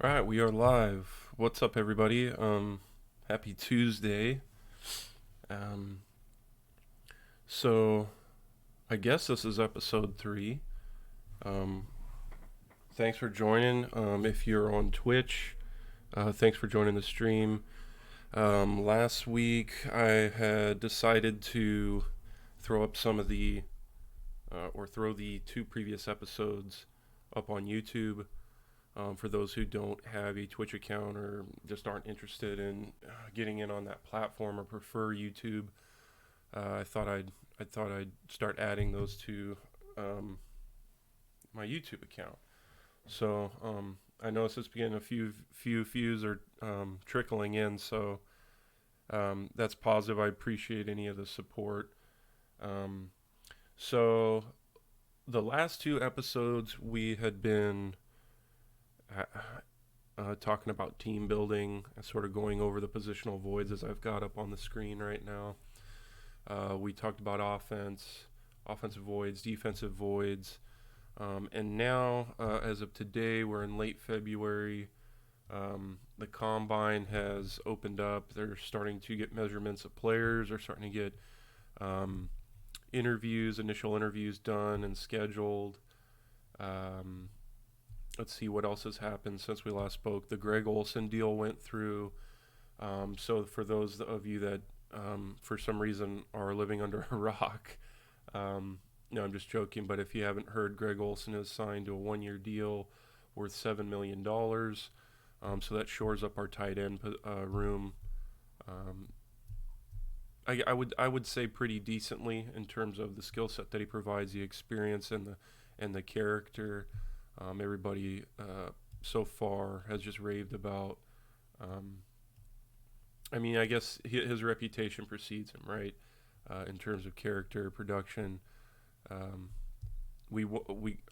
All right, we are live. What's up, everybody? Happy Tuesday. Um, so I guess this is episode 3. Um, Thanks for joining. If you're on Twitch, thanks for joining the stream. Last week I had decided to throw up some of the, or throw the 2 previous episodes up on YouTube. For those who don't have a Twitch account or just aren't interested in getting in on that platform or prefer YouTube, I thought I'd start adding those to um, my YouTube account. So I noticed it's beginning a few views are trickling in, so that's positive. I appreciate any of the support. Um, so the last 2 episodes we had been uh, talking about team building, sort of going over the positional voids as I've got up on the screen right now. We talked about offensive voids, defensive voids, and now, as of today, we're in late February. The combine has opened up. They're starting to get measurements of players. They're starting to get um, initial interviews done and scheduled. Um, let's see what else has happened since we last spoke. The Greg Olsen deal went through. So for those of you that for some reason are living under a rock, no, I'm just joking. But if you haven't heard, Greg Olsen has signed to a 1-year deal worth $7 million. So that shores up our tight end room. Um, I would say pretty decently in terms of the skill set that he provides, the experience and the character. Everybody so far has just raved about. Um, I mean, I guess his reputation precedes him, right? In terms of character, production. Um,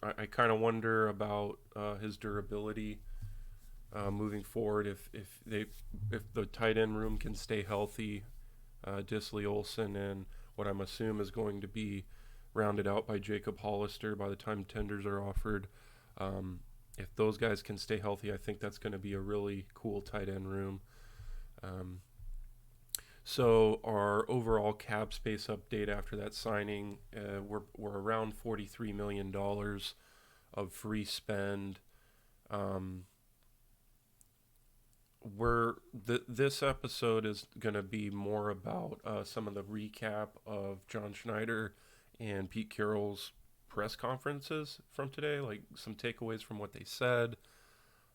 I kind of wonder about his durability moving forward. If the tight end room can stay healthy, Disley Olsen and what I'm assuming is going to be rounded out by Jacob Hollister by the time tenders are offered. Um, if those guys can stay healthy, I think that's going to be a really cool tight end room. Um, so our overall cap space update after that signing, we're around $43 million of free spend. Um, this episode is going to be more about some of the recap of John Schneider and Pete Carroll's press conferences from today, like some takeaways from what they said,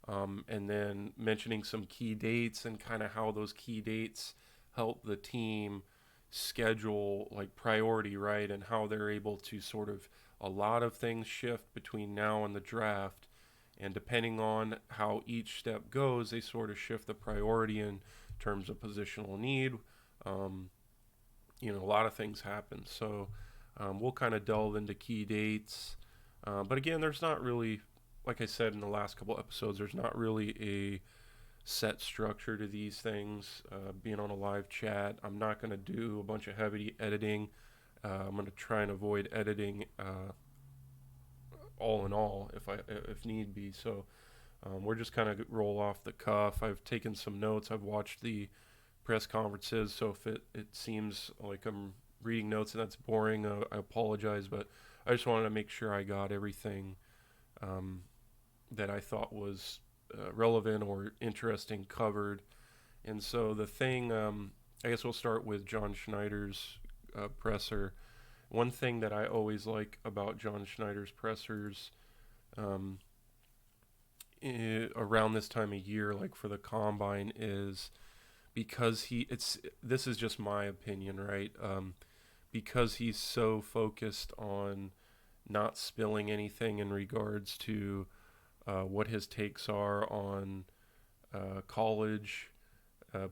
and then mentioning some key dates and kind of how those key dates help the team schedule like priority, right, and how they're able to sort of a lot of things shift between now and the draft, and depending on how each step goes, they sort of shift the priority in terms of positional need. um, a lot of things happen, so we'll kind of delve into key dates, but again, there's not really, like I said in the last couple episodes, there's not really a set structure to these things. Being on a live chat, I'm not going to do a bunch of heavy editing. I'm going to try and avoid editing all in all if need be. So we're just kind of roll off the cuff. I've taken some notes. I've watched the press conferences. So if it seems like I'm reading notes and that's boring, I apologize. But I just wanted to make sure I got everything um, that I thought was relevant or interesting covered. And so the thing, I guess we'll start with John Schneider's presser. One thing that I always like about John Schneider's pressers, um, around this time of year, like for the combine, is because it's this is just my opinion, right? Because he's so focused on not spilling anything in regards to what his takes are on college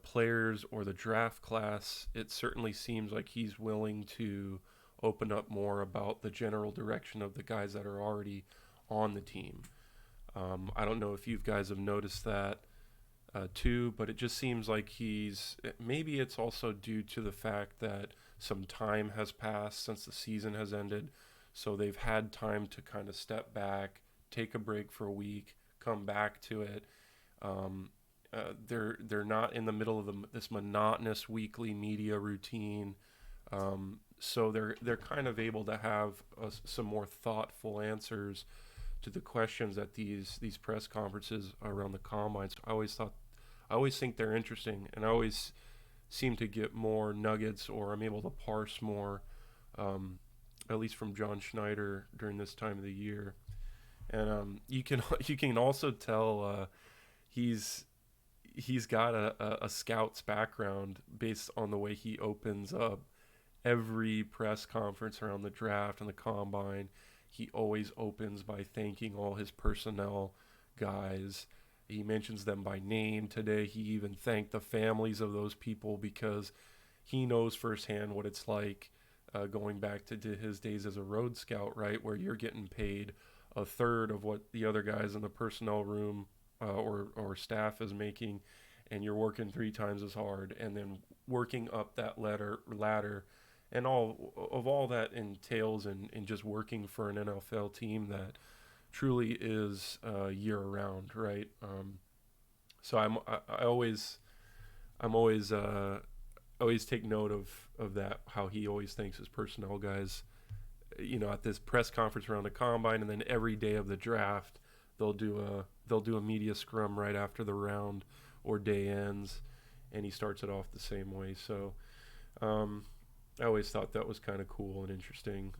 players or the draft class. It certainly seems like he's willing to open up more about the general direction of the guys that are already on the team. I don't know if you guys have noticed that too, but it just seems like maybe it's also due to the fact that some time has passed since the season has ended. So they've had time to kind of step back, take a break for a week, come back to it. They're not in the middle of this monotonous weekly media routine. So they're kind of able to have some more thoughtful answers to the questions at these press conferences around the combine. So I always think they're interesting, and I always seem to get more nuggets, or I'm able to parse more, um, at least from John Schneider during this time of the year. And you can you can also tell he's he's got a scout's background based on the way he opens up every press conference around the draft and the combine. He always opens by thanking all his personnel guys. He mentions them by name today. He even thanked the families of those people because he knows firsthand what it's like, going back to his days as a road scout, right, where you're getting paid a third of what the other guys in the personnel room or staff is making, and you're working three times as hard, and then working up that ladder, and all that entails in just working for an NFL team that truly is year round, right? So I'm always take note of that, how he always thanks his personnel guys, at this press conference around the combine, and then every day of the draft they'll do a media scrum right after the round or day ends, and he starts it off the same way. So I always thought that was kind of cool and interesting.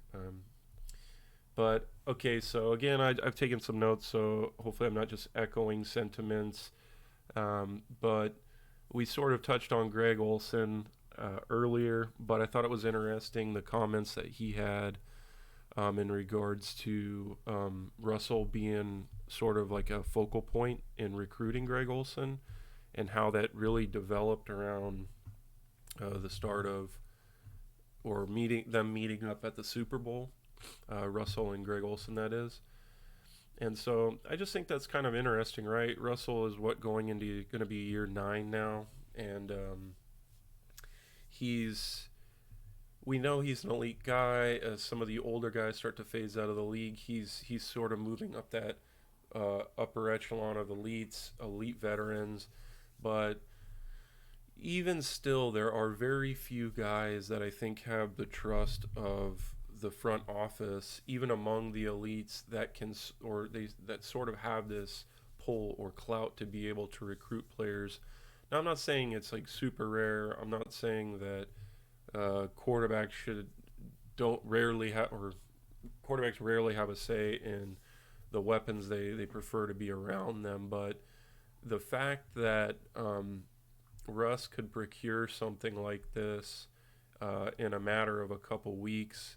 But okay, so again, I've taken some notes, so hopefully I'm not just echoing sentiments. But we sort of touched on Greg Olson earlier, but I thought it was interesting the comments that he had in regards to Russell being sort of like a focal point in recruiting Greg Olson, and how that really developed around the start of, or meeting up at the Super Bowl, Russell and Greg Olson, that is. And so I just think that's kind of interesting, right? Russell is going to be year 9 now, and he's we know he's an elite guy. As some of the older guys start to phase out of the league, he's sort of moving up that upper echelon of elite veterans. But even still, there are very few guys that I think have the trust of the front office, even among the elites, that sort of have this pull or clout to be able to recruit players. Now, I'm not saying it's like super rare. I'm not saying that quarterbacks don't rarely have or quarterbacks rarely have a say in the weapons they prefer to be around them. But the fact that Russ could procure something like this in a matter of a couple weeks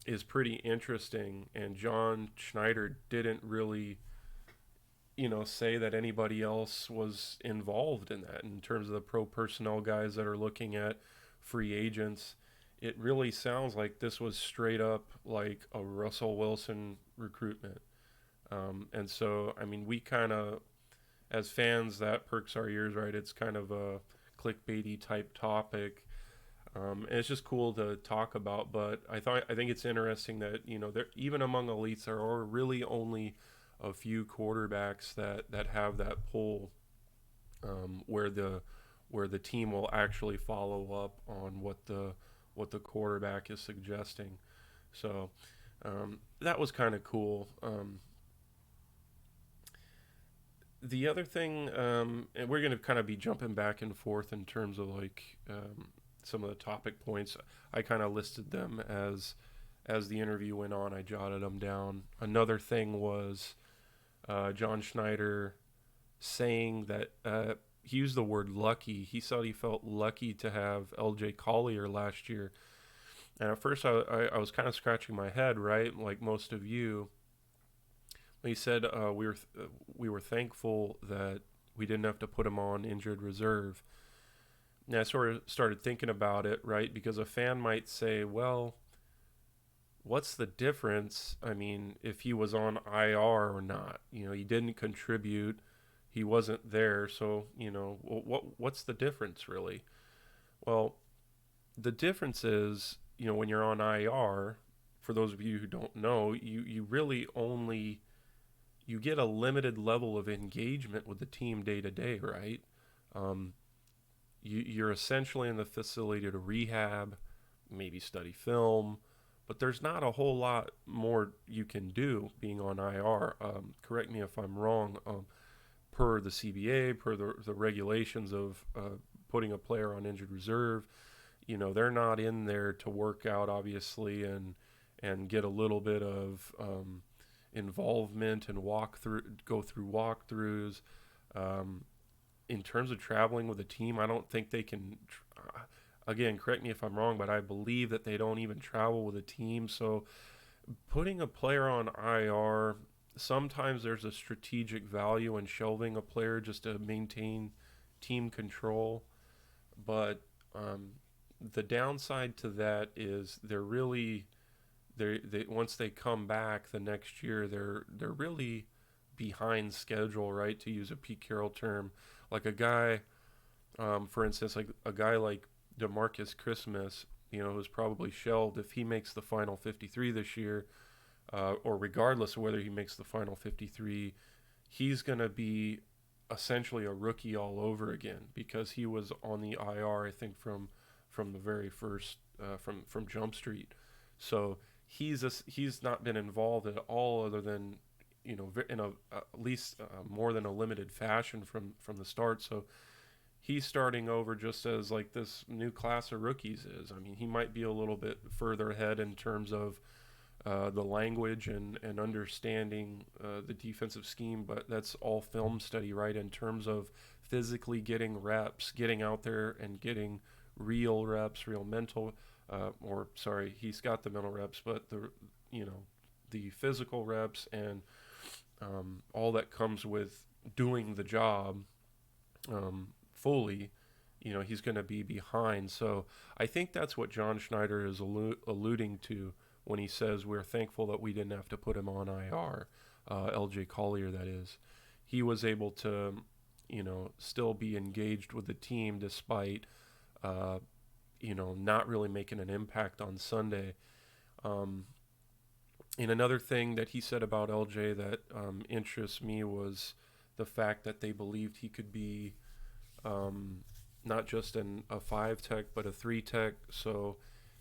is pretty interesting. And John Schneider didn't really, say that anybody else was involved in that in terms of the pro personnel guys that are looking at free agents. It really sounds like this was straight up like a Russell Wilson recruitment. And so, I mean, we kind of, as fans, that perks our ears, right? It's kind of a clickbaity type topic. And it's just cool to talk about. But I think it's interesting that there, even among elites, there are really only a few quarterbacks that have that pull, where the team will actually follow up on what the quarterback is suggesting. So that was kind of cool. The other thing, and we're going to kind of be jumping back and forth in terms of like some of the topic points. I kind of listed them as the interview went on. I jotted them down. Another thing was John Schneider saying that he used the word lucky. He said he felt lucky to have LJ Collier last year. And at first I was kind of scratching my head, right? Like most of you. He said we were thankful that we didn't have to put him on injured reserve. And I sort of started thinking about it, right? Because a fan might say, well, what's the difference? I mean, if he was on IR or not, he didn't contribute, he wasn't there, so what's the difference really? Well, the difference is, when you're on IR, for those of you who don't know, you really only you get a limited level of engagement with the team day to day, right? Um, you're essentially in the facility to rehab, maybe study film, but there's not a whole lot more you can do being on IR. Correct me if I'm wrong. Per the CBA, per the regulations of putting a player on injured reserve, they're not in there to work out, obviously, and get a little bit of involvement and go through walkthroughs. Um, in terms of traveling with a team, I don't think they can. Again, correct me if I'm wrong, but I believe that they don't even travel with a team. So putting a player on IR, sometimes there's a strategic value in shelving a player just to maintain team control. But the downside to that is they once they come back the next year, they're really behind schedule, right? To use a Pete Carroll term, like a guy, for instance, like a guy like DeMarcus Christmas, who's probably shelved if he makes the final 53 this year, or regardless of whether he makes the final 53, he's going to be essentially a rookie all over again because he was on the IR, I think, from the very first from Jump Street. So he's not been involved at all, other than in at least more than a limited fashion from the start. So he's starting over just as like this new class of rookies is. I mean, he might be a little bit further ahead in terms of the language and understanding the defensive scheme, but that's all film study, right? In terms of physically getting reps, getting out there and getting real reps, real mental, he's got the mental reps, but the physical reps and all that comes with doing the job fully, he's going to be behind. So I think that's what John Schneider is alluding to when he says we're thankful that we didn't have to put him on IR. LJ Collier, that is. He was able to, still be engaged with the team despite, not really making an impact on Sunday. And another thing that he said about LJ that interests me was the fact that they believed he could be not just a 5 tech, but a 3 tech. So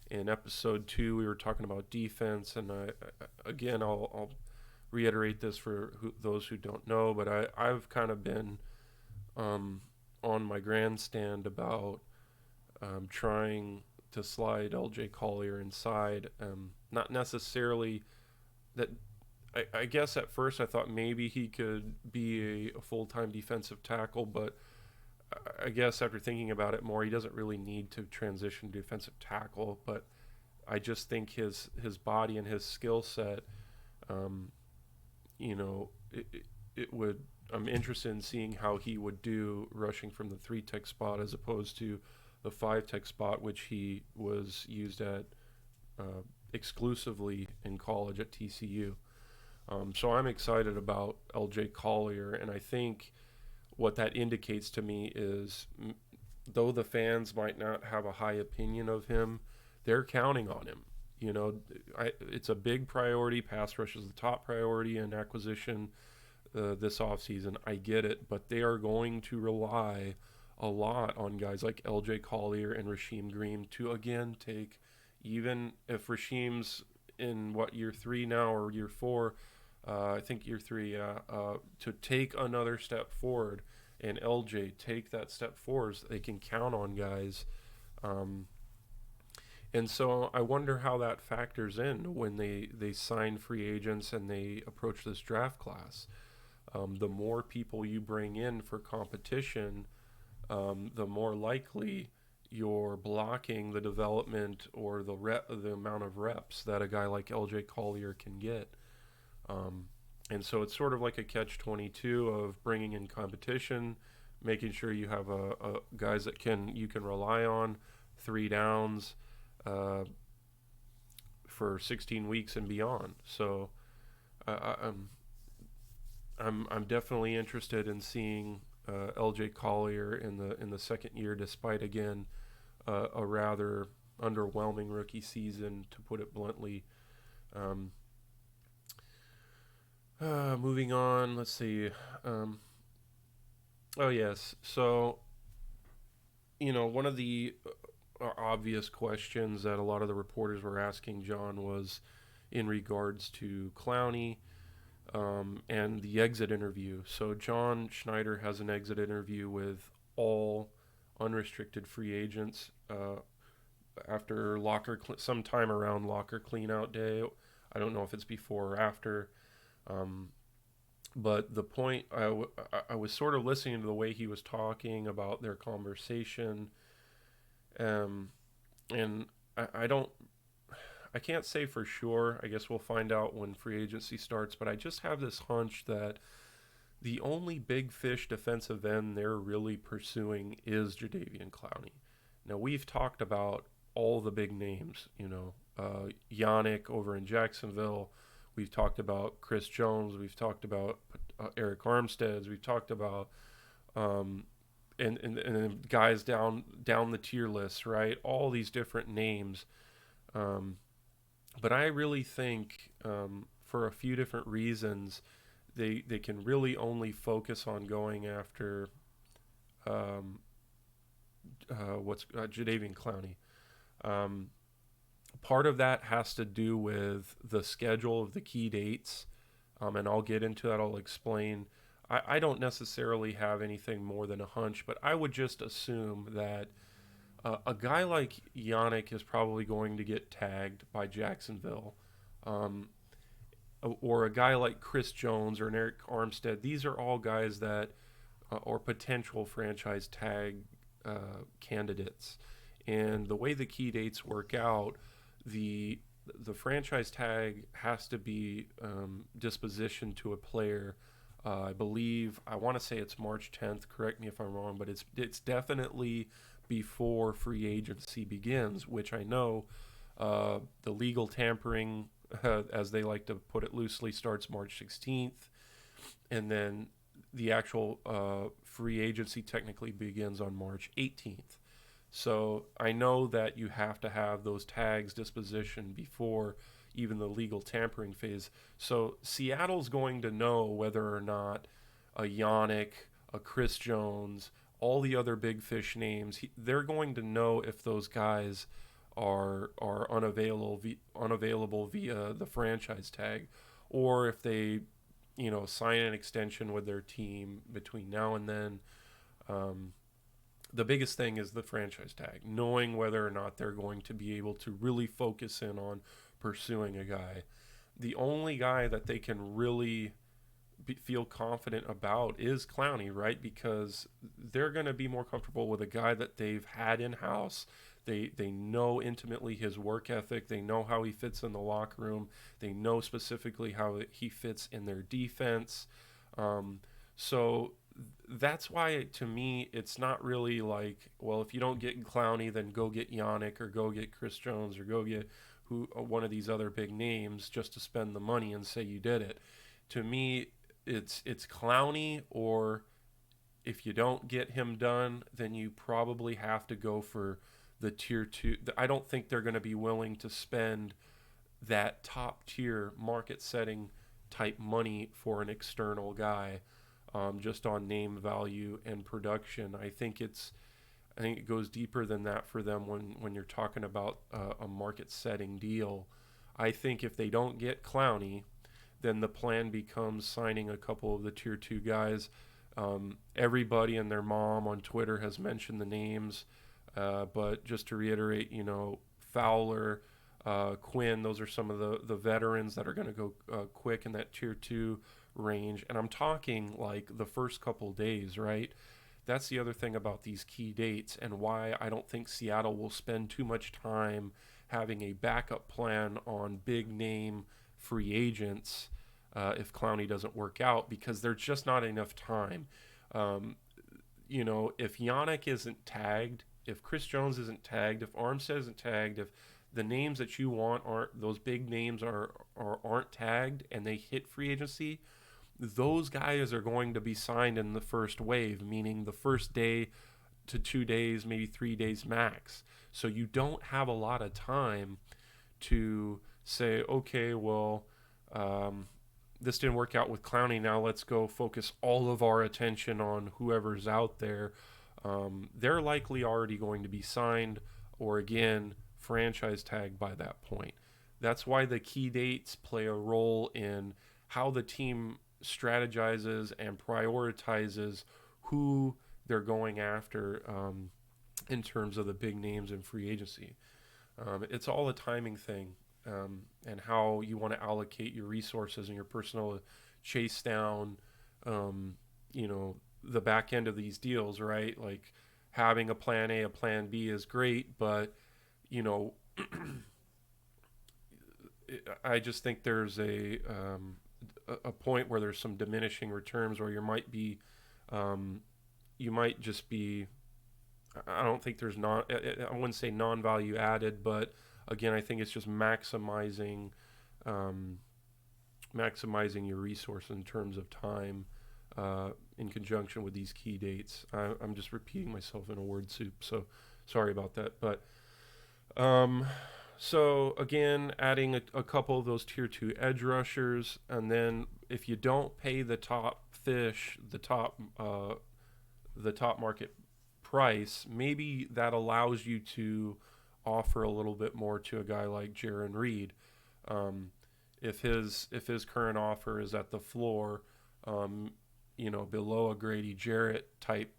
in episode 2, we were talking about defense, and I'll reiterate this for those who don't know, but I've kind of been on my grandstand about trying to slide LJ Collier inside. Not necessarily that. I guess at first I thought maybe he could be a full-time defensive tackle, but I guess after thinking about it more, he doesn't really need to transition to defensive tackle. But I just think his body and his skill set, it would. I'm interested in seeing how he would do rushing from the 3 tech spot as opposed to the 5 tech spot, which he was used at exclusively in college at TCU. So I'm excited about LJ Collier, and I think what that indicates to me is, though the fans might not have a high opinion of him, they're counting on him. It's a big priority. Pass rush is the top priority in acquisition this offseason. I get it, but they are going to rely a lot on guys like LJ Collier and Rasheem Green to, again, take, even if Rasheem's in year 3 now or year 4, I think year 3, to take another step forward, and LJ take that step forward so they can count on guys. And so I wonder how that factors in when they sign free agents and they approach this draft class. The more people you bring in for competition, the more likely you're blocking the development or the amount of reps that a guy like LJ Collier can get. And so it's sort of like a catch-22 of bringing in competition, making sure you have a guys that you can rely on, 3 downs for 16 weeks and beyond. So I'm definitely interested in seeing LJ Collier in the second year, despite, again, a rather underwhelming rookie season, to put it bluntly. Moving on, let's see. Um, oh, yes. So, one of the obvious questions that a lot of the reporters were asking John was in regards to Clowney and the exit interview. So, John Schneider has an exit interview with all unrestricted free agents after sometime around locker cleanout day. I don't know if it's before or after. Um, but the point I was sort of listening to the way he was talking about their conversation, um, and I don't I can't say for sure. I guess we'll find out when free agency starts. But I just have this hunch that the only big fish defensive end they're really pursuing is Jadeveon Clowney. Now we've talked about all the big names. Yannick over in Jacksonville. We've talked about Chris Jones. We've talked about Eric Armstead. We've talked about um, and guys down the tier list, right? All these different names. Um, but I really think for a few different reasons, they can really only focus on going after um, what's Jadeveon Clowney. Um, Part of that has to do with the schedule of the key dates, and I'll get into that. I'll explain. I don't necessarily have anything more than a hunch, but I would just assume that a guy like Yannick is probably going to get tagged by Jacksonville, um, or a guy like Chris Jones or an Eric Armstead. These are all guys that or potential franchise tag candidates. And the way the key dates work out, the the franchise tag has to be dispositioned to a player. I believe I want to say it's March 10th. Correct me if I'm wrong, but it's definitely before free agency begins, which I know the legal tampering, as they like to put it loosely, starts March 16th, and then the actual free agency technically begins on March 18th. So I know that you have to have those tags dispositioned before even the legal tampering phase. So Seattle's going to know whether or not a Yannick, a Chris Jones, all the other big fish names, they're going to know if those guys are unavailable via the franchise tag, or if they sign an extension with their team between now and then. Um, the biggest thing is the franchise tag, knowing whether or not they're going to be able to really focus in on pursuing a guy. The only guy that they can really feel confident about is Clowney, right? Because they're going to be more comfortable with a guy that they've had in house. They know intimately his work ethic. They know how he fits in the locker room. They know specifically how he fits in their defense. So that's why, to me, it's not really like, well, if you don't get Clowney, then go get Yannick or go get Chris Jones or go get one of these other big names just to spend the money and say you did it. To me, it's Clowney, or if you don't get him done, then you probably have to go for the tier two. I don't think they're going to be willing to spend that top tier market setting type money for an external guy, just on name value and production. I think it goes deeper than that for them when you're talking about a market setting deal. I think if they don't get Clowney, then the plan becomes signing a couple of the tier two guys. Everybody and their mom on Twitter has mentioned the names, but just to reiterate, Fowler, Quinn, those are some of the veterans that are going to go quick in that tier two range. And I'm talking like the first couple days, right? That's the other thing about these key dates, and why I don't think Seattle will spend too much time having a backup plan on big name free agents if Clowney doesn't work out, because there's just not enough time. Um, if Yannick isn't tagged, if Chris Jones isn't tagged, if Armstead isn't tagged, if the names that you want aren't, those big names aren't tagged and they hit free agency, those guys are going to be signed in the first wave, meaning the first day to 2 days, maybe 3 days max. So you don't have a lot of time to say, okay, well, um, this didn't work out with Clowney. Now let's go focus all of our attention on whoever's out there. They're likely already going to be signed or, again, franchise tagged by that point. That's why the key dates play a role in how the team strategizes and prioritizes who they're going after in terms of the big names in free agency. It's all a timing thing, and how you want to allocate your resources and your personnel to chase down, you know, the back end of these deals, right? Like having a plan A, a plan B is great, but, you know, I just think there's a point where there's some diminishing returns where you might just be, I don't think there's not, I wouldn't say non-value added, but again, I think it's just maximizing your resource in terms of time in conjunction with these key dates. I'm just repeating myself in a word soup, so sorry about that. But so again, adding a couple of those tier 2 edge rushers, and then if you don't pay the top fish, the top market price, maybe that allows you to offer a little bit more to a guy like Jaron Reed. If his current offer is at the floor, you know, below a Grady Jarrett type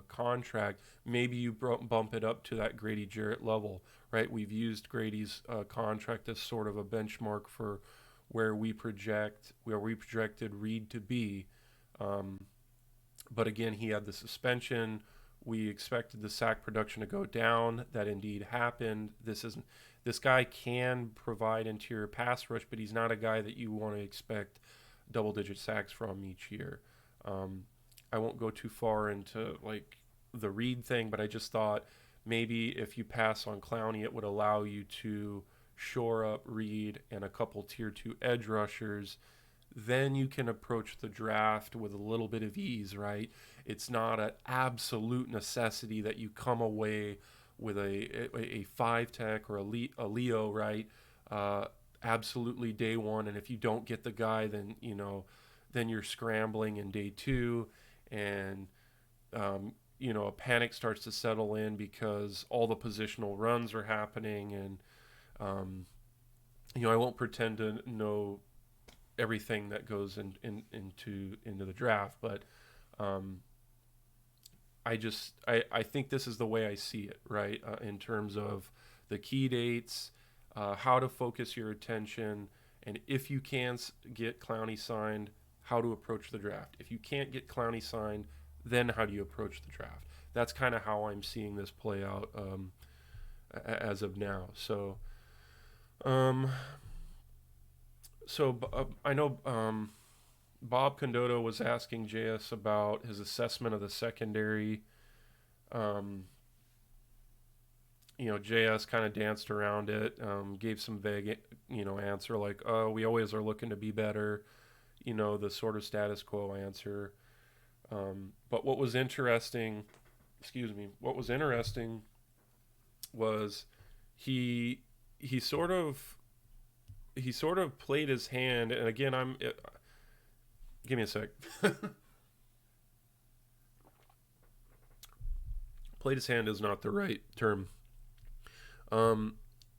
contract, maybe you bump it up to that Grady Jarrett level, right? We've used Grady's contract as sort of a benchmark for where we projected Reed to be. But again, he had the suspension. We expected the sack production to go down. That indeed happened. This guy can provide interior pass rush, but he's not a guy that you want to expect double-digit sacks from each year. I won't go too far into like the Reed thing, but I just thought maybe if you pass on Clowney, it would allow you to shore up Reed and a couple tier 2 edge rushers. Then you can approach the draft with a little bit of ease, right? It's not an absolute necessity that you come away with a 5-tech or a Leo, right? Absolutely day one, and if you don't get the guy, then then you're scrambling in day 2, and a panic starts to settle in because all the positional runs are happening, and I won't pretend to know everything that goes into the draft, but I think this is the way I see it, right? In terms of the key dates, how to focus your attention, and if you can get Clowney signed, how to approach the draft. If you can't get Clowney signed, then how do you approach the draft? That's kind of how I'm seeing this play out as of now. So, I know Bob Condotta was asking JS about his assessment of the secondary. JS kind of danced around it, gave some vague, answer like, "Oh, we always are looking to be better," the sort of status quo answer. But what was interesting was he sort of played his hand, and again, give me a sec. Played his hand is not the right term.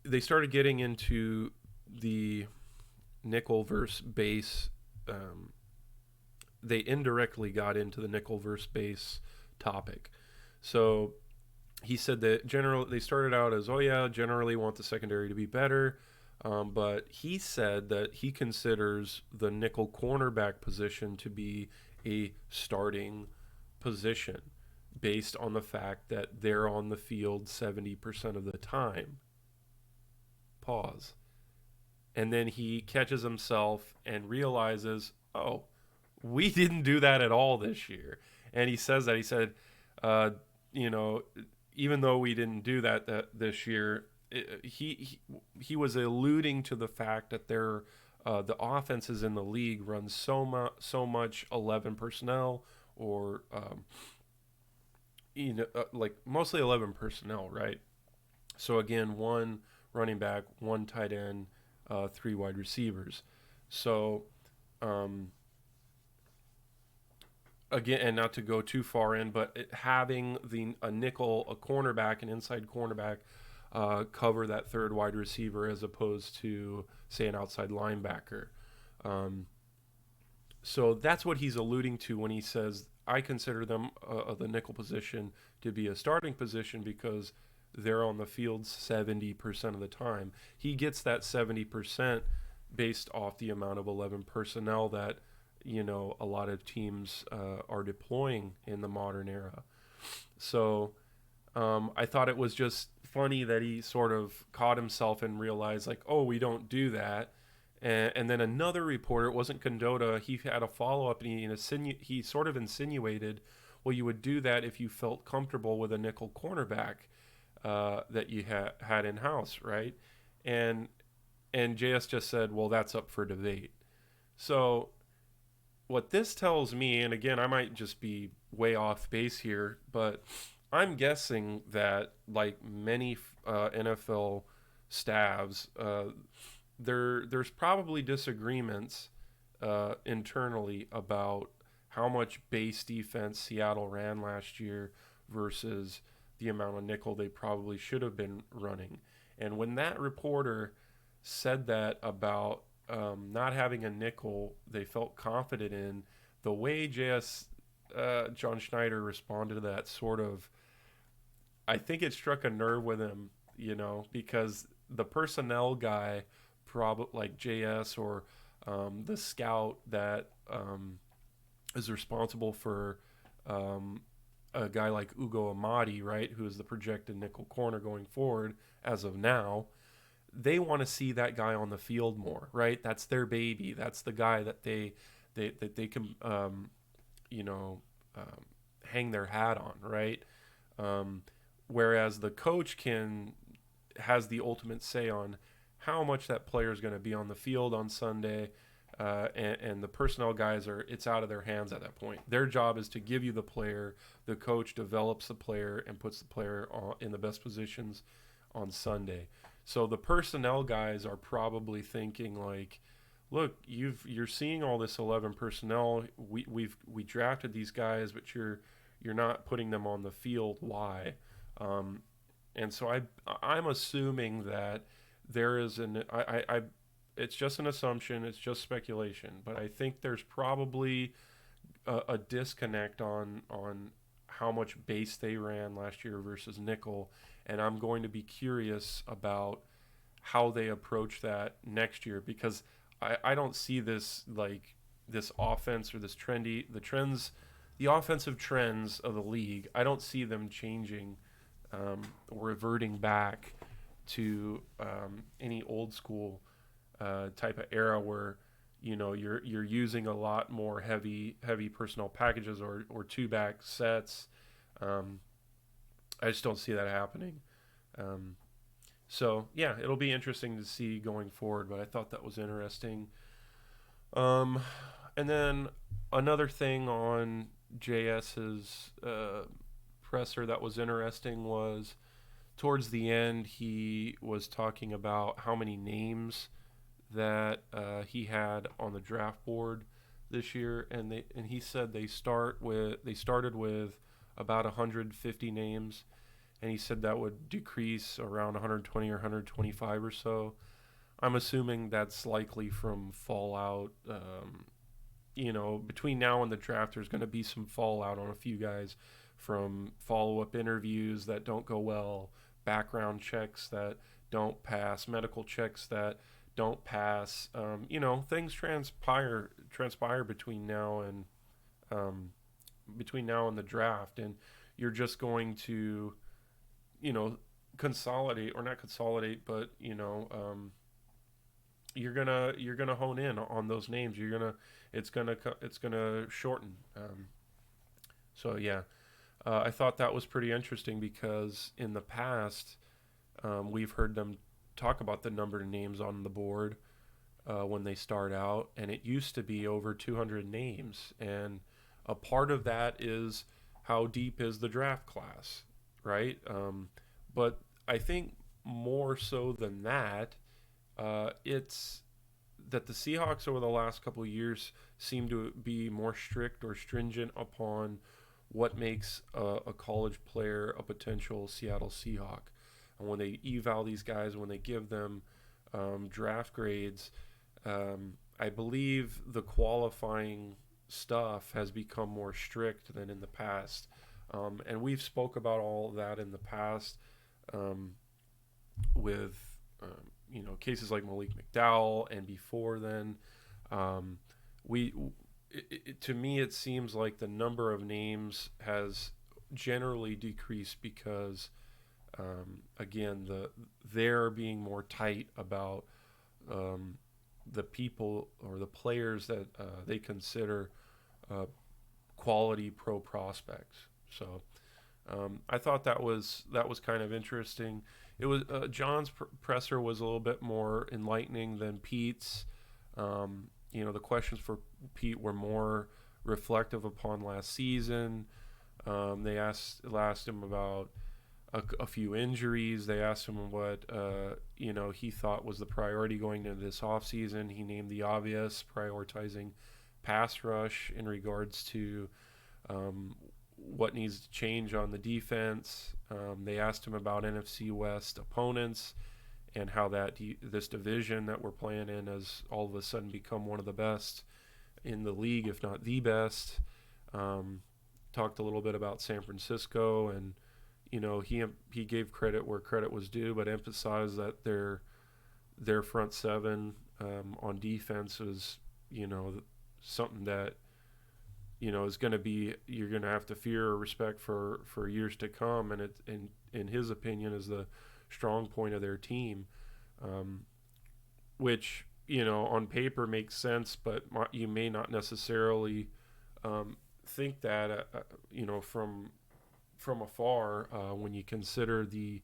They started getting into the nickel versus base. They indirectly got into the nickel versus base topic. So he said that they started out as, generally want the secondary to be better. But he said that he considers the nickel cornerback position to be a starting position based on the fact that they're on the field 70% of the time. Pause. And then he catches himself and realizes, oh, we didn't do that at all this year. And he says that. He said, even though we didn't do that this year, he was alluding to the fact that the offenses in the league run so much 11 personnel, or like mostly 11 personnel, right? So again, 1 running back, 1 tight end, 3 wide receivers. So um, again, and not to go too far in, but having a nickel, a cornerback, an inside cornerback, cover that third wide receiver as opposed to, say, an outside linebacker. Um, so that's what he's alluding to when he says, I consider them the nickel position to be a starting position because they're on the field 70% of the time. He gets that 70% based off the amount of 11 personnel that, a lot of teams are deploying in the modern era. So I thought it was just funny that he sort of caught himself and realized, like, oh, we don't do that. And then another reporter, it wasn't Condota, he had a follow up and he sort of insinuated, well, you would do that if you felt comfortable with a nickel cornerback that you had in house, right? And JS just said, well, that's up for debate. So what this tells me, and again, I might just be way off base here, but I'm guessing that, like many NFL staffs, there's probably disagreements internally about how much base defense Seattle ran last year versus the amount of nickel they probably should have been running. And when that reporter said that about not having a nickel they felt confident in, the way John Schneider responded to that sort of, I think it struck a nerve with him, because the personnel guy, probably like JS or the scout that is responsible for a guy like Ugo Amadi, right, who is the projected nickel corner going forward as of now, they want to see that guy on the field more, right? That's their baby. That's the guy that they can hang their hat on, right? Whereas the coach has the ultimate say on how much that player is going to be on the field on Sunday, and the personnel guys it's out of their hands at that point. Their job is to give you the player. The coach develops the player and puts the player in the best positions on Sunday. So the personnel guys are probably thinking like, look, you're seeing all this 11 personnel. We drafted these guys, but you're not putting them on the field. Why? And so I'm assuming that there is it's just an assumption, it's just speculation, but I think there's probably a disconnect on how much base they ran last year versus nickel, and I'm going to be curious about how they approach that next year, because I don't see this offense or the offensive trends of the league. I don't see them changing, reverting back to any old school type of era where you're using a lot more heavy personnel packages or two back sets. I just don't see that happening. So yeah, it'll be interesting to see going forward, but I thought that was interesting. And then another thing on JS's presser that was interesting was towards the end he was talking about how many names that he had on the draft board this year, and he said they started with about 150 names, and he said that would decrease around 120 or 125 or so. I'm assuming that's likely from fallout. Between now and the draft, there's going to be some fallout on a few guys from follow-up interviews that don't go well, background checks that don't pass, medical checks that don't pass. Things transpire between now and the draft, and you're just going to, consolidate, or not consolidate, but you're gonna hone in on those names. It's gonna shorten. So yeah, I thought that was pretty interesting because in the past, we've heard them talk about the number of names on the board when they start out, and it used to be over 200 names, and a part of that is how deep is the draft class, right? But I think more so than that, it's that the Seahawks over the last couple of years seem to be more strict or stringent upon what makes a college player a potential Seattle Seahawk. And when they eval these guys, when they give them draft grades, I believe the qualifying stuff has become more strict than in the past. And we've spoke about all of that in the past with cases like Malik McDowell, and before then, we to me it seems like the number of names has generally decreased because again they're being more tight about the people or the players that they consider quality pro prospects. So I thought that was kind of interesting. It was John's presser was a little bit more enlightening than Pete's. The questions for Pete were more reflective upon last season. They asked him about a few injuries. They asked him what he thought was the priority going into this offseason. He named the obvious, prioritizing pass rush in regards to what needs to change on the defense. They asked him about NFC West opponents and how this division that we're playing in has all of a sudden become one of the best in the league, if not the best. Talked a little bit about San Francisco, and he gave credit where credit was due, but emphasized that their front seven on defense was something that is going to be, you're going to have to fear or respect for years to come, and it in his opinion is the strong point of their team, which on paper makes sense, but you may not necessarily think that from afar when you consider the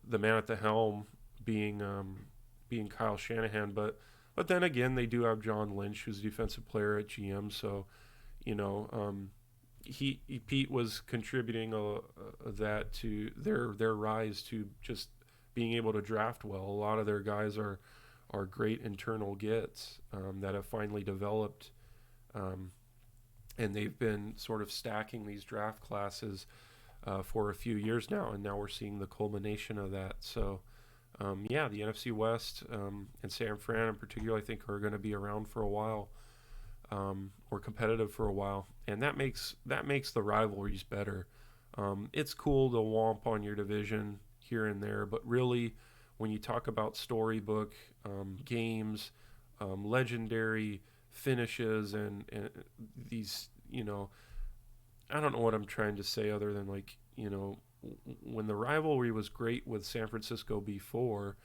man at the helm being Kyle Shanahan, but then again, they do have John Lynch, who's a defensive player at GM. So, Pete was contributing that to their rise to just being able to draft well. A lot of their guys are great internal gets that have finally developed, and they've been sort of stacking these draft classes for a few years now, and now we're seeing the culmination of that. So. The NFC West and San Fran in particular, I think, are going to be around for a while, or competitive for a while, and that makes the rivalries better. It's cool to womp on your division here and there, but really, when you talk about storybook games, legendary finishes, and these, I don't know what I'm trying to say other than when the rivalry was great with San Francisco before,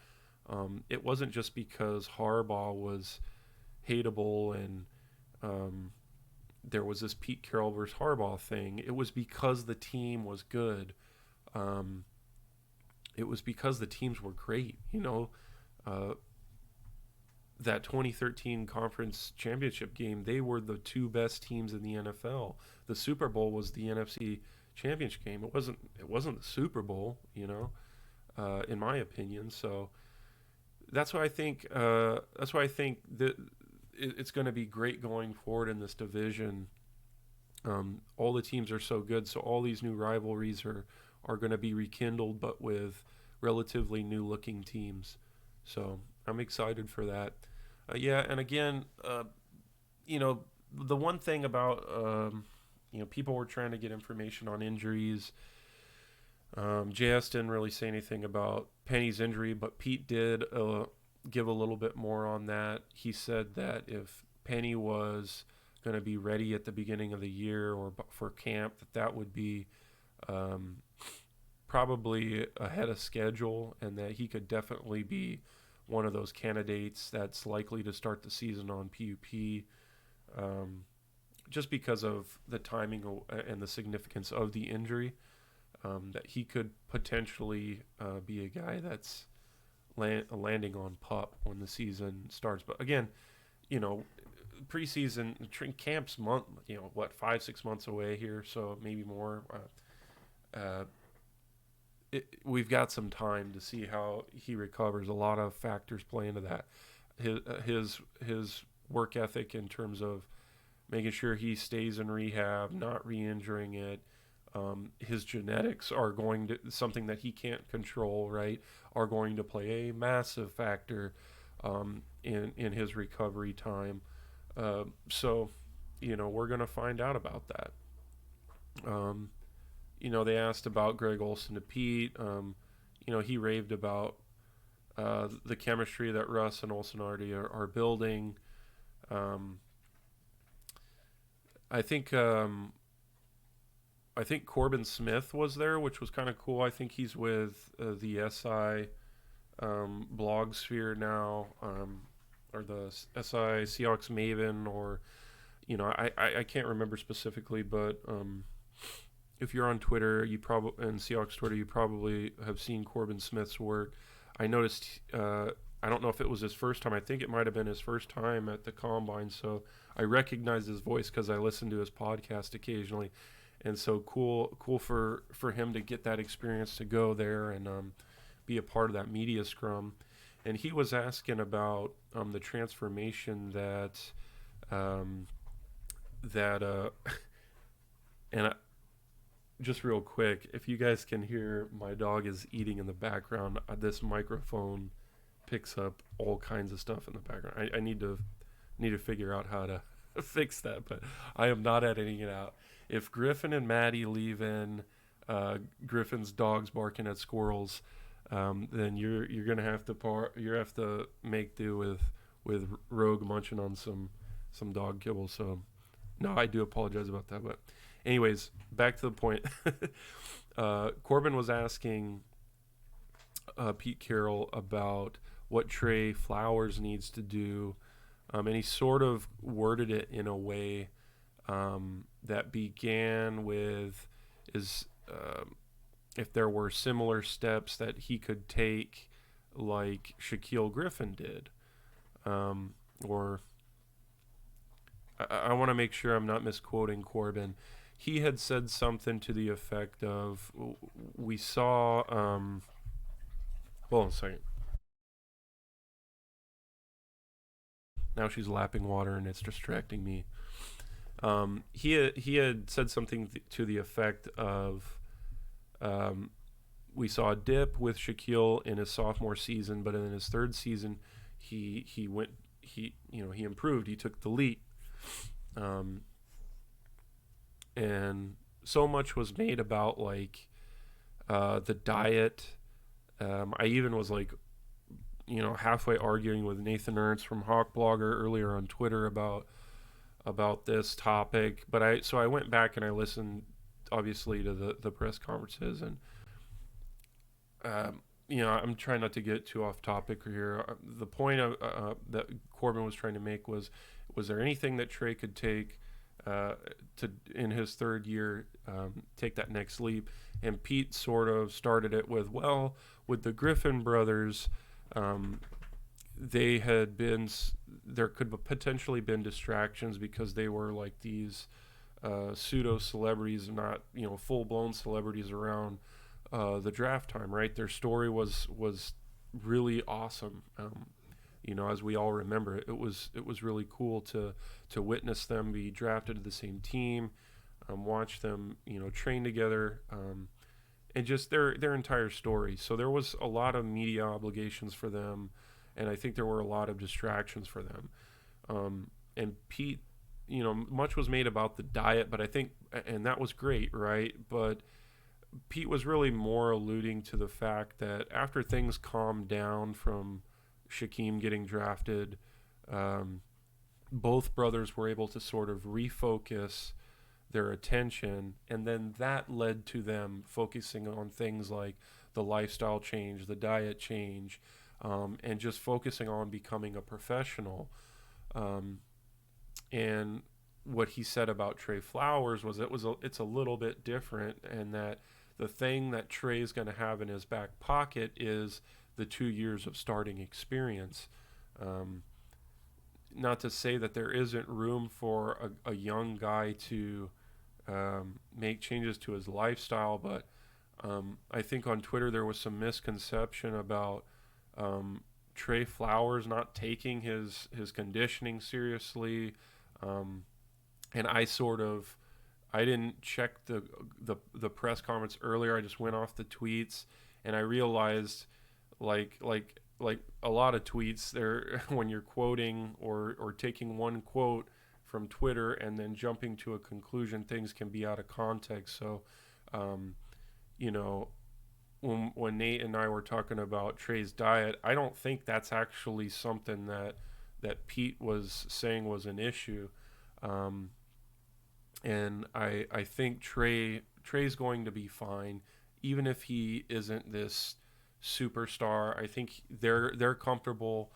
it wasn't just because Harbaugh was hateable and there was this Pete Carroll versus Harbaugh thing. It was because the team was good. It was because the teams were great. That 2013 conference championship game, they were the two best teams in the NFL. The Super Bowl was the NFC championship game. It wasn't the Super Bowl, in my opinion. So that's why I think that it's going to be great going forward in this division. All the teams are so good, so all these new rivalries are going to be rekindled, but with relatively new looking teams. So I'm excited for that. And again, the one thing about people were trying to get information on injuries. JS didn't really say anything about Penny's injury, but Pete did give a little bit more on that. He said that if Penny was going to be ready at the beginning of the year or for camp, that would be probably ahead of schedule, and that he could definitely be one of those candidates that's likely to start the season on PUP. Just because of the timing and the significance of the injury, that he could potentially be a guy that's landing on PUP when the season starts. But again, preseason camp's 5-6 months away here, so maybe more. We've got some time to see how he recovers. A lot of factors play into that. his work ethic in terms of making sure he stays in rehab, not re-injuring it. His genetics are going to something that he can't control, right? Are going to play a massive factor in his recovery time. So, we're gonna find out about that. Um, they asked about Greg Olson to Pete. He raved about the chemistry that Russ and Olson already are building. Um, I think I think Corbin Smith was there, which was kind of cool. I think he's with the SI blog sphere now, or the SI Seahawks Maven, or I can't remember specifically, but if you're on Twitter, you probably and Seahawks Twitter, you probably have seen Corbin Smith's work. I noticed. I don't know if it was his first time. I think it might have been his first time at the combine. So I recognized his voice because I listen to his podcast occasionally, and so cool for him to get that experience to go there and be a part of that media scrum. And he was asking about the transformation um, that and just real quick, if you guys can hear my dog is eating in the background, this microphone picks up all kinds of stuff in the background. I need to figure out how to fix that, but I am not editing it out. If Griffin and Maddie leave in Griffin's dogs barking at squirrels, then you're gonna have to make do with Rogue munching on some dog kibble. So no, I do apologize about that. But anyways, back to the point. Corbin was asking Pete Carroll about what Trey Flowers needs to do, and he sort of worded it in a way that began with if there were similar steps that he could take like Shaquille Griffin did, or I want to make sure I'm not misquoting Corbin. He had said something to the effect of, we saw, hold on a second. Now she's lapping water and it's distracting me. He had said something to the effect of, we saw a dip with Shaquille in his sophomore season, but in his third season, he improved. He took the leap, and so much was made about like the diet. I even was like, halfway arguing with Nathan Ernst from Hawk Blogger earlier on Twitter about this topic. But I went back and I listened, obviously, to the press conferences, and I'm trying not to get too off topic here. The point that Corbin was trying to make was there anything that Trey could take to in his third year, take that next leap? And Pete sort of started it with, well, with the Griffin brothers, there could have potentially been distractions because they were like these pseudo celebrities, not full blown celebrities around the draft time, right? Their story was really awesome. As we all remember, it was really cool to witness them be drafted to the same team, watch them train together, and just their entire story. So there was a lot of media obligations for them, and I think there were a lot of distractions for them. And Pete, much was made about the diet, but I think, and that was great, right? But Pete was really more alluding to the fact that after things calmed down from Shaquem getting drafted, both brothers were able to sort of refocus their attention, and then that led to them focusing on things like the lifestyle change, the diet change, and just focusing on becoming a professional. And what he said about Trey Flowers was it's a little bit different, and that the thing that Trey's going to have in his back pocket is the 2 years of starting experience. Not to say that there isn't room for a young guy to make changes to his lifestyle, but I think on Twitter there was some misconception about Trey Flowers not taking his conditioning seriously, and I didn't check the press conference earlier. I just went off the tweets, and I realized like a lot of tweets there when you're quoting or taking one quote from Twitter and then jumping to a conclusion, things can be out of context. So, um, you know, when Nate and I were talking about Trey's diet, I don't think that's actually something that Pete was saying was an issue. Um, and I think Trey's going to be fine, even if he isn't this superstar. I think they're comfortable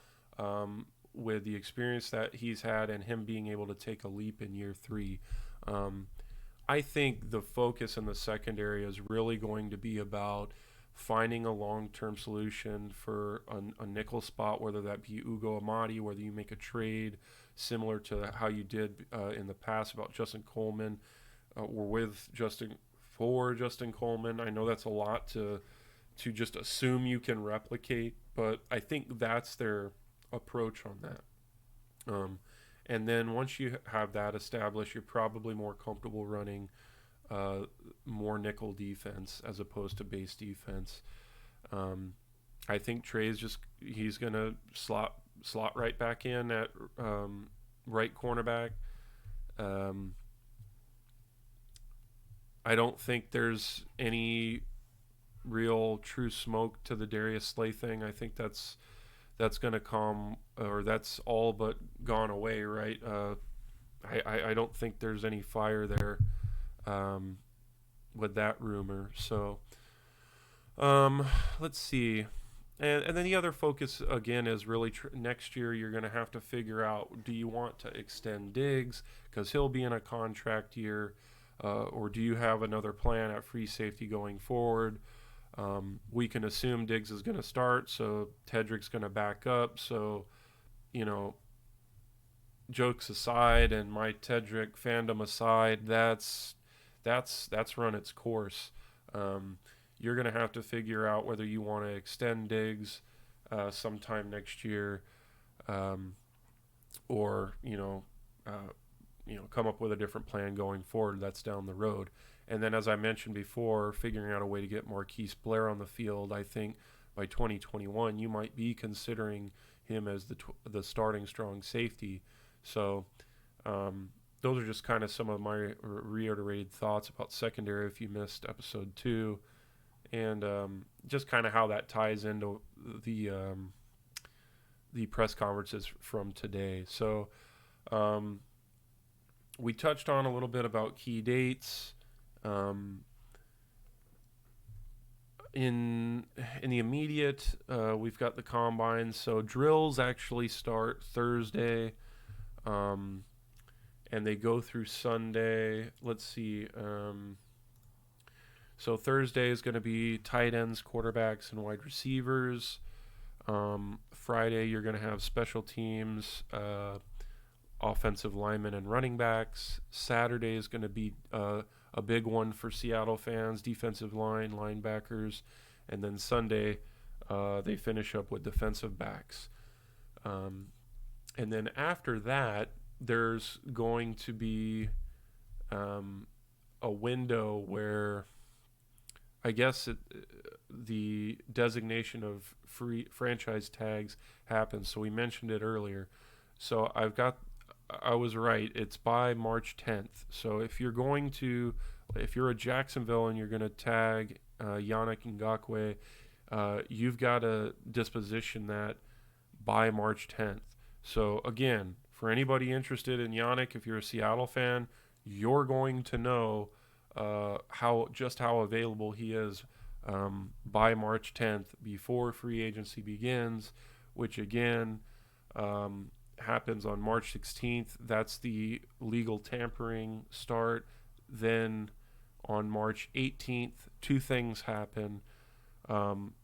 with the experience that he's had and him being able to take a leap in year three. Um, I think the focus in the secondary is really going to be about finding a long-term solution for a nickel spot, whether that be Ugo Amadi, whether you make a trade similar to how you did in the past about Justin Coleman, or with Justin Coleman. I know that's a lot to just assume you can replicate, but I think that's their approach on that. And then once you have that established, you're probably more comfortable running more nickel defense as opposed to base defense. I think he's gonna slot right back in at right cornerback. I don't think there's any real true smoke to the Darius Slay thing. I think that's going to come, or that's all but gone away, right? I don't think there's any fire there with that rumor. So let's see. And then the other focus, again, is really next year you're going to have to figure out, do you want to extend Diggs because he'll be in a contract year, or do you have another plan at free safety going forward? We can assume Diggs is going to start, so Tedrick's going to back up. So, jokes aside and my Tedrick fandom aside, that's run its course. You're going to have to figure out whether you want to extend Diggs sometime next year, or come up with a different plan going forward. That's down the road. And then, as I mentioned before, figuring out a way to get Marquise Blair on the field. I think by 2021, you might be considering him as the starting strong safety. So those are just kind of some of my reiterated thoughts about secondary if you missed episode 2. And just kind of how that ties into the press conferences from today. So we touched on a little bit about key dates. In the immediate, we've got the combine. So drills actually start Thursday, and they go through Sunday. Let's see. So Thursday is going to be tight ends, quarterbacks, and wide receivers. Friday, you're going to have special teams, offensive linemen, and running backs. Saturday is going to be a big one for Seattle fans, defensive line, linebackers. And then Sunday, they finish up with defensive backs. And then after that, there's going to be a window where I guess the designation of free franchise tags happens. So we mentioned it earlier. So I was right. It's by March 10th. So if you're a Jacksonville and you're going to tag Yannick Ngakoue, you've got to disposition that by March 10th. So again, for anybody interested in Yannick, if you're a Seattle fan, you're going to know how available he is by March 10th before free agency begins, which again happens on March 16th. That's the legal tampering start. Then on March 18th, two things happen.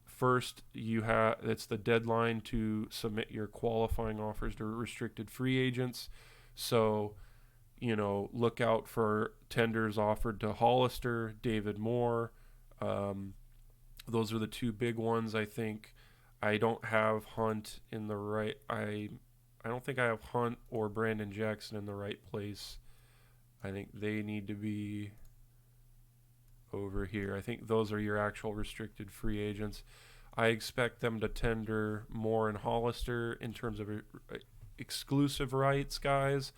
First, it's the deadline to submit your qualifying offers to restricted free agents. So, look out for tenders offered to Hollister, David Moore. Those are the two big ones. I think I don't have Hunt in the right. I don't think I have Hunt or Brandon Jackson in the right place. I think they need to be over here. I think those are your actual restricted free agents. I expect them to tender more in Hollister in terms of exclusive rights guys.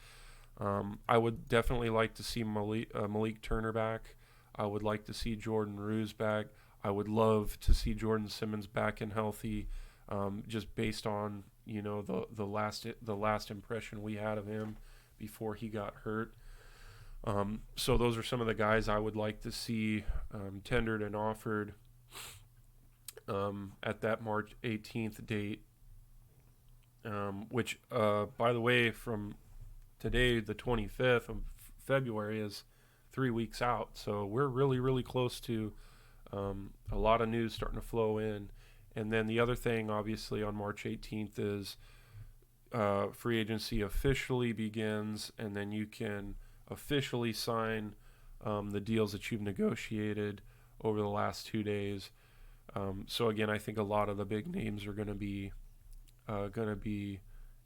I would definitely like to see Malik Turner back. I would like to see Jordan Ruse back. I would love to see Jordan Simmons back and healthy, just based on the last impression we had of him before he got hurt. So those are some of the guys I would like to see tendered and offered at that March 18th date, which, by the way, from today, the 25th of February, is 3 weeks out. So we're really, really close to a lot of news starting to flow in. And then the other thing, obviously, on March 18th is free agency officially begins, and then you can officially sign the deals that you've negotiated over the last 2 days. So again, I think a lot of the big names are going to be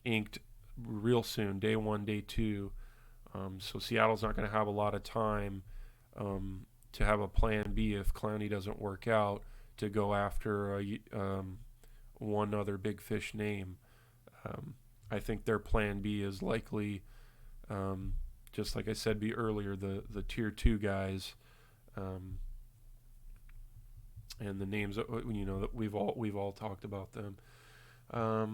inked real soon, day 1, day 2. So Seattle's not going to have a lot of time to have a plan B if Clowney doesn't work out, to go after one other big fish name. I think their plan B is likely, just like I said earlier, the tier 2 guys, and the names that that we've all talked about them. I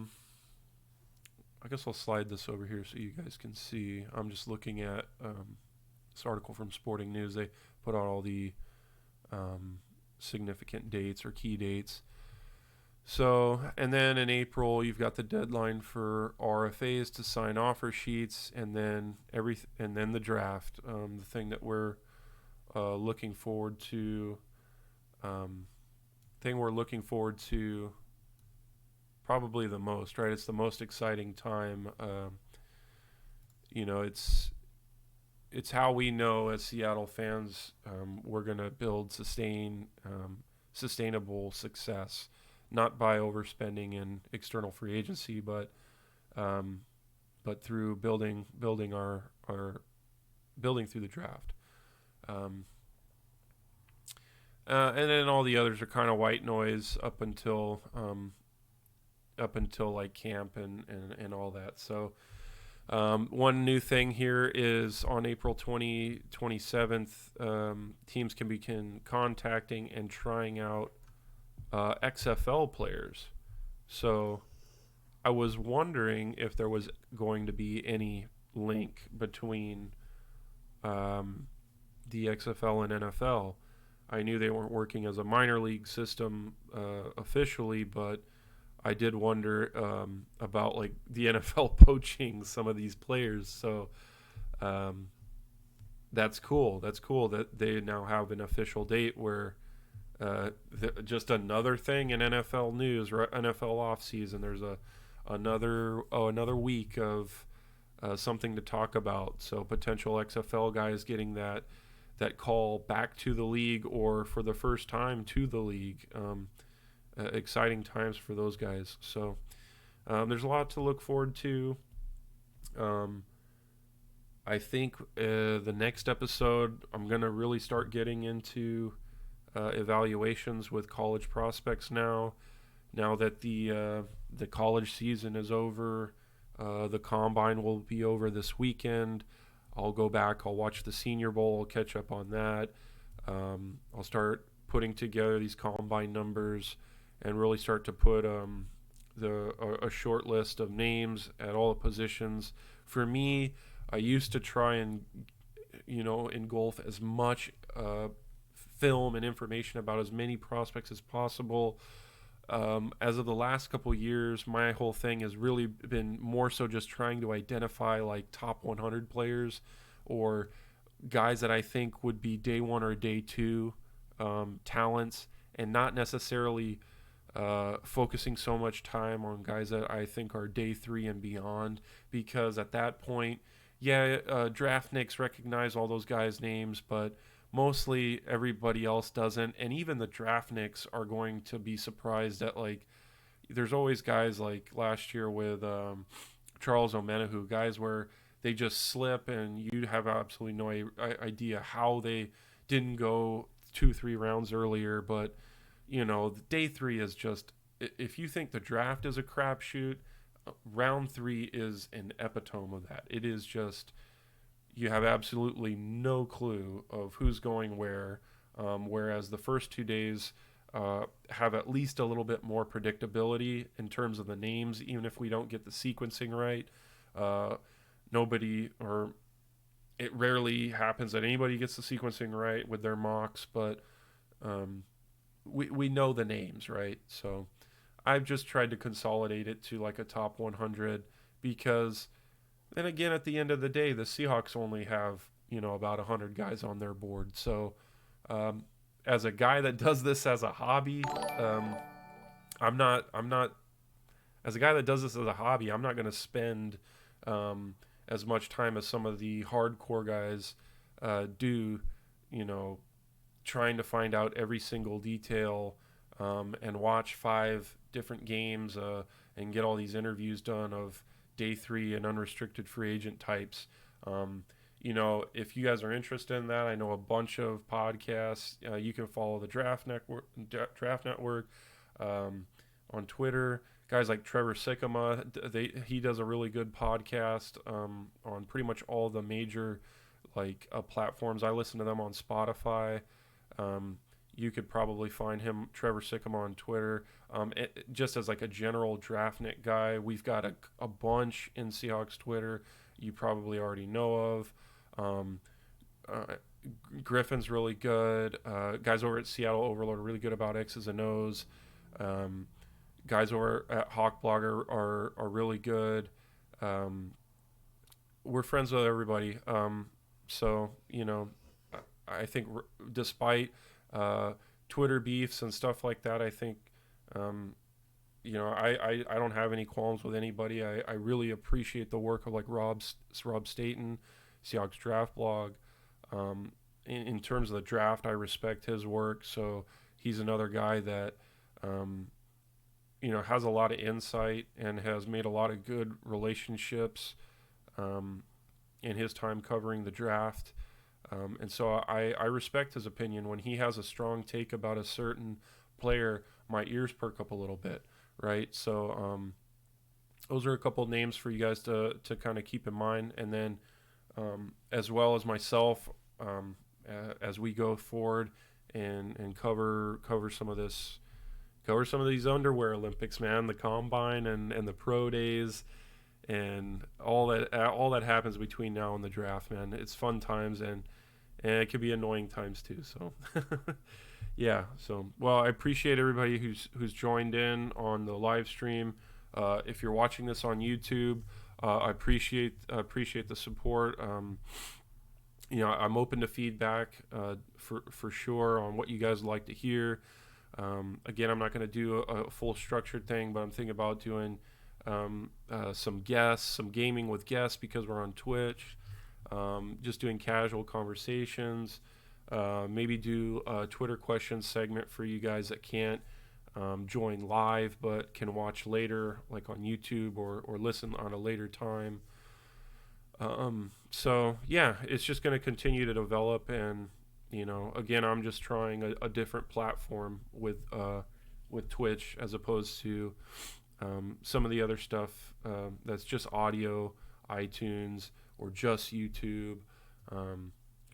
guess I'll slide this over here so you guys can see. I'm just looking at this article from Sporting News. They put out all the significant dates or key dates. So, and then in April, you've got the deadline for RFAs to sign offer sheets, and then the draft. The thing that we're looking forward to. Probably the most, right? It's the most exciting time. It's how we know as Seattle fans we're going to build sustainable success, not by overspending in external free agency, but through building our building through the draft. And then all the others are kind of white noise up until like camp and all that. So one new thing here is on April 27th, teams can begin contacting and trying out XFL players. So I was wondering if there was going to be any link between the XFL and NFL. I knew they weren't working as a minor league system officially, but I did wonder about like the NFL poaching some of these players. So that's cool. That's cool that they now have an official date where just another thing in NFL news, right? NFL offseason. There's another week of something to talk about. So potential XFL guys getting that call back to the league or for the first time to the league. Exciting times for those guys. So there's a lot to look forward to. I think the next episode I'm going to really start getting into evaluations with college prospects now that the college season is over. The combine will be over this weekend. I'll go back, I'll watch the Senior Bowl, I'll catch up on that. I'll start putting together these combine numbers and really start to put a short list of names at all the positions. For me, I used to try and engulf as much film and information about as many prospects as possible. As of the last couple of years, my whole thing has really been more so just trying to identify like top 100 players or guys that I think would be day 1 or day 2 talents, and not necessarily focusing so much time on guys that I think are day 3 and beyond, because at that point, draftniks recognize all those guys' names, but mostly everybody else doesn't, and even the draftniks are going to be surprised at there's always guys like last year with Charles Omenihu, guys where they just slip and you have absolutely no idea how they didn't go 2-3 rounds earlier. But day 3 is just, if you think the draft is a crapshoot, round 3 is an epitome of that. It is just, you have absolutely no clue of who's going where, whereas the first 2 days have at least a little bit more predictability in terms of the names, even if we don't get the sequencing right. Nobody, or it rarely happens that anybody gets the sequencing right with their mocks, but we know the names, right? So I've just tried to consolidate it to like a top 100 because, and again, at the end of the day, the Seahawks only have, about 100 guys on their board. So as a guy that does this as a hobby, I'm not, as a guy that does this as a hobby, I'm not going to spend as much time as some of the hardcore guys do, trying to find out every single detail and watch 5 different games and get all these interviews done of day 3 and unrestricted free agent types. If you guys are interested in that, I know a bunch of podcasts. You can follow the Draft Network on Twitter. Guys like Trevor Sikkema, he does a really good podcast on pretty much all the major platforms. I listen to them on Spotify. You could probably find him, Trevor Sikkema, on Twitter. Just as like a general DraftNet guy, we've got a bunch in Seahawks Twitter you probably already know of. Griffin's really good. Guys over at Seattle Overload are really good about X's and O's. Guys over at Hawk Blogger are really good. We're friends with everybody. So, I think despite Twitter beefs and stuff like that, I think, I don't have any qualms with anybody. I really appreciate the work of like Rob Staten, Seahawks Draft Blog. In terms of the draft, I respect his work. So he's another guy that, has a lot of insight and has made a lot of good relationships in his time covering the draft. And so I respect his opinion. When he has a strong take about a certain player, my ears perk up a little bit, right? So those are a couple of names for you guys to kind of keep in mind. And then as well as myself, as we go forward and cover some of this, cover some of these underwear Olympics, man, the combine and the pro days and all that happens between now and the draft, man. It's fun times and it can be annoying times too. So yeah. So, well, I appreciate everybody who's joined in on the live stream. If you're watching this on YouTube, I appreciate the support. I'm open to feedback for sure on what you guys would like to hear. Again, I'm not going to do a full structured thing, but I'm thinking about doing some guests, some gaming with guests because we're on Twitch. Just doing casual conversations. Maybe do a Twitter questions segment for you guys that can't join live but can watch later, like on YouTube or listen on a later time. So yeah, it's just going to continue to develop, and again, I'm just trying a different platform with Twitch as opposed to some of the other stuff that's just audio, iTunes, or just YouTube.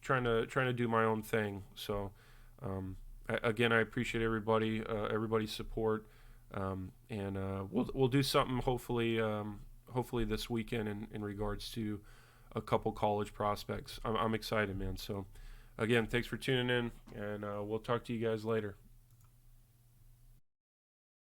Trying to do my own thing. So again, I appreciate everybody's support, and we'll do something hopefully this weekend in regards to a couple college prospects. I'm excited, man. So again, thanks for tuning in, and we'll talk to you guys later.